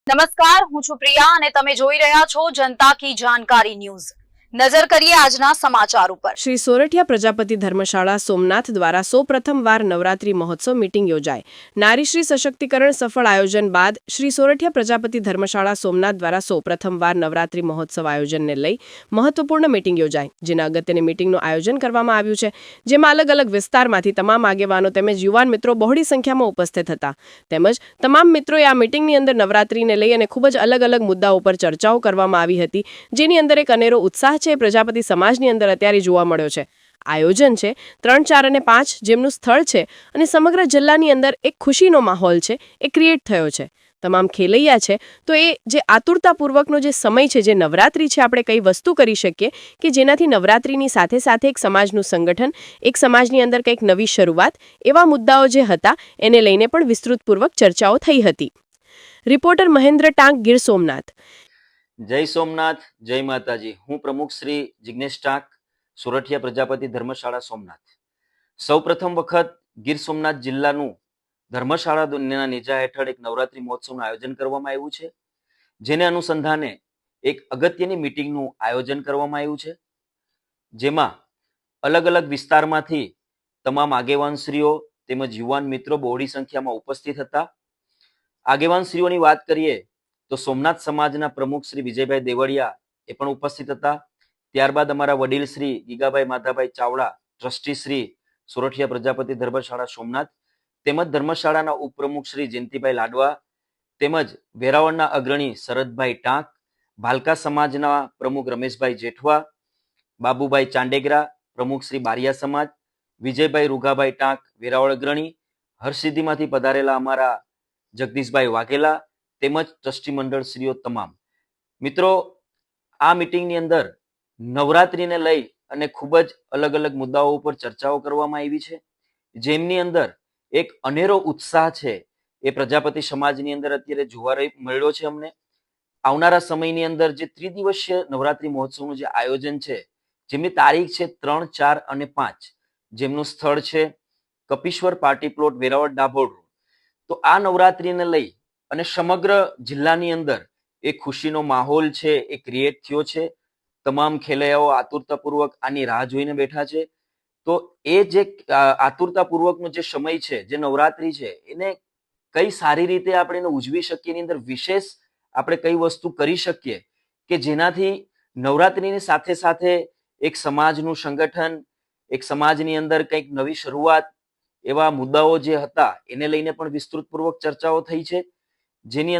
નમસ્કાર, હું છું પ્રિયા અને તમે જોઈ રહ્યા છો જનતા કી જાણકારી ન્યૂઝ। નજર કરીએ આજના સમાચાર ઉપર। શ્રી સોરઠિયા પ્રજાપતિ ધર્મશાળા સોમનાથ દ્વારા સૌ પ્રથમવાર નવરાત્રી મહોત્સવ મીટિંગ યોજાઈ। નારીશ્રી સશક્તિકરણ સફળ આયોજન બાદ શ્રી સોરઠિયા પ્રજાપતિ ધર્મશાળા સોમનાથ દ્વારા સૌ પ્રથમવાર નવરાત્રી મહોત્સવ આયોજનને લઈ મહત્વપૂર્ણ મીટિંગ યોજાઈ। જેના અગત્યની મીટિંગનું આયોજન કરવામાં આવ્યું છે, જેમાં અલગ અલગ વિસ્તારમાંથી તમામ આગેવાનો તેમજ યુવાન મિત્રો બહોળી સંખ્યામાં ઉપસ્થિત હતા। તેમજ તમામ મિત્રોએ આ મીટિંગની અંદર નવરાત્રીને લઈ અને ખૂબ જ અલગ અલગ મુદ્દાઓ પર ચર્ચાઓ કરવામાં આવી હતી, જેની અંદર એક અનેરો ઉત્સાહ છે પ્રજાપતિ સમાજની અંદર અત્યારે જોવા મળ્યો છે। આયોજન છે 3, 4 અને 5, જેમનું સ્થળ છે અને સમગ્ર જિલ્લાની અંદર એક ખુશીનો માહોલ છે એ ક્રિએટ થયો છે। તમામ ખેલૈયા છે તો એ જે આતુરતાપૂર્વકનો જે સમય છે, જે નવરાત્રી છે, આપણે કઈ વસ્તુ કરી શકીએ કે જેનાથી નવરાત્રીની સાથે સાથે એક સમાજનું સંગઠન, એક સમાજની અંદર કંઈક નવી શરૂઆત, એવા મુદ્દાઓ જે હતા એને લઈને પણ વિસ્તૃતપૂર્વક ચર્ચાઓ થઈ હતી। રિપોર્ટર મહેન્દ્ર ટાંક, ગીર સોમનાથ। જય સોમનાથ, જય માતાજી। હું પ્રમુખ શ્રી જિગ્નેશ ટાંક, સોરઠિયા પ્રજાપતિ ધર્મશાળા સોમનાથ। સૌ પ્રથમ વખત ગીર સોમનાથ જિલ્લાનું ધર્મશાળા નેજા હેઠળ એક નવરાત્રી મહોત્સવનું આયોજન કરવામાં આવ્યું છે, જેને અનુસંધાને એક અગત્યની મીટિંગનું આયોજન કરવામાં આવ્યું છે, જેમાં અલગ અલગ વિસ્તારમાંથી તમામ આગેવાનશ્રીઓ તેમજ યુવાન મિત્રો બહોળી સંખ્યામાં ઉપસ્થિત હતા। આગેવાનશ્રીઓની વાત કરીએ તો સોમનાથ સમાજના પ્રમુખ શ્રી વિજયભાઈ દેવળિયા એ પણ ઉપસ્થિત હતા। ત્યારબાદ અમારા વડીલ શ્રી ગીગાભાઈ માધાભાઈ ચાવડા, ટ્રસ્ટી શ્રી સોરઠિયા પ્રજાપતિ ધર્મશાળા સોમનાથ, તેમજ ધર્મશાળાના ઉપપ્રમુખ શ્રી જયંતિભાઈ લાડવા, તેમજ વેરાવળના અગ્રણી શરદભાઈ ટાંક, ભાલકા સમાજના પ્રમુખ રમેશભાઈ જેઠવા, બાબુભાઈ ચાંડેગરા, પ્રમુખ શ્રી બારિયા સમાજ, વિજયભાઈ રૂઘાભાઈ ટાંક, વેરાવળ અગ્રણી, હરસિદ્ધિમાંથી પધારેલા અમારા જગદીશભાઈ વાઘેલા, તેમજ ટ્રસ્ટી મંડળ શ્રીઓ તમામ મિત્રો આ મીટિંગની અંદર નવરાત્રીને લઈ અને ખૂબ જ અલગ અલગ મુદ્દાઓ ઉપર ચર્ચાઓ કરવામાં આવી છે, જેમની અંદર એક અનેરો ઉત્સાહ છે એ પ્રજાપતિ સમાજની અંદર અત્યારે જોવા મળ્યો છે અમને। આવનારા સમયની અંદર જે ત્રિદિવસીય નવરાત્રી મહોત્સવનું જે આયોજન છે, જેમની તારીખ છે 3, 4 અને 5, જેમનું સ્થળ છે કપીશ્વર પાર્ટી પ્લોટ, વેરાવળ ડાભોળ રોડ। તો આ નવરાત્રીને લઈ અને સમગ્ર જિલ્લાની અંદર એક ખુશીનો માહોલ છે એ ક્રિએટ થયો છે। તમામ ખેલૈયાઓ આતુરતાપૂર્વક આની રાહ જોઈને બેઠા છે। તો એ જે આતુરતાપૂર્વકનો જે સમય છે, જે નવરાત્રી છે, એને કઈ સારી રીતે આપણે એને ઉજવી શકીએ, એની અંદર વિશેષ આપણે કઈ વસ્તુ કરી શકીએ કે જેનાથી નવરાત્રીની સાથે સાથે એક સમાજનું સંગઠન, એક સમાજની અંદર કંઈક નવી શરૂઆત, એવા મુદ્દાઓ જે હતા એને લઈને પણ વિસ્તૃતપૂર્વક ચર્ચાઓ થઈ છે, જેની